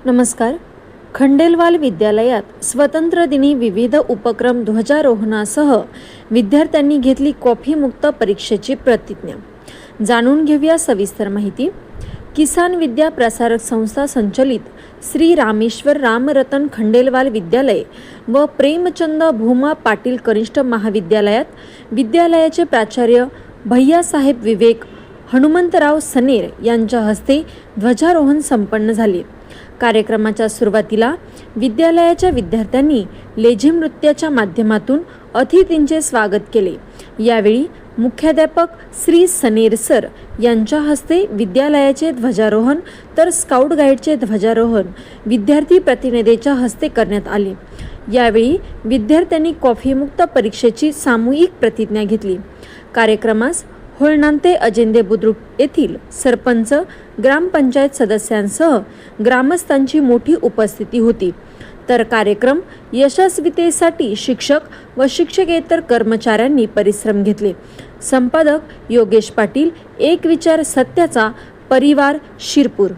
नमस्कार. खंडेलवाल विद्यालयात स्वतंत्र दिनी विविध उपक्रम ध्वजारोहणासह विद्यार्थ्यांनी घेतली कॉफीमुक्त परीक्षेची प्रतिज्ञा. जाणून घेऊया सविस्तर माहिती. किसान विद्या प्रसारक संस्था संचलित श्री रामेश्वर रामरतन खंडेलवाल विद्यालय व प्रेमचंद भूमा पाटील कनिष्ठ महाविद्यालयात विद्यालयाचे प्राचार्य भैयासाहेब विवेक हनुमंतराव सनेर यांच्या हस्ते ध्वजारोहण संपन्न झाले. कार्यक्रमाच्या सुरुवातीला विद्यालयाच्या विद्यार्थ्यांनी लेझिम नृत्याच्या माध्यमातून अतिथींचे स्वागत केले. यावेळी मुख्याध्यापक श्री सनेर सर यांच्या हस्ते विद्यालयाचे ध्वजारोहण तर स्काउट गाईडचे ध्वजारोहण विद्यार्थी प्रतिनिधीच्या हस्ते करण्यात आले. यावेळी विद्यार्थ्यांनी कॉफीमुक्त परीक्षेची सामूहिक प्रतिज्ञा घेतली. कार्यक्रमास होळनांते अजेंदे बुद्रुक येथील सरपंच, ग्रामपंचायत सदस्यांसह ग्रामस्थांची मोठी उपस्थिती होती. तर कार्यक्रम यशस्वीतेसाठी शिक्षक व शिक्षकेतर कर्मचाऱ्यांनी परिश्रम घेतले. संपादक योगेश पाटील, एक विचार सत्याचा, परिवार, शिरपूर.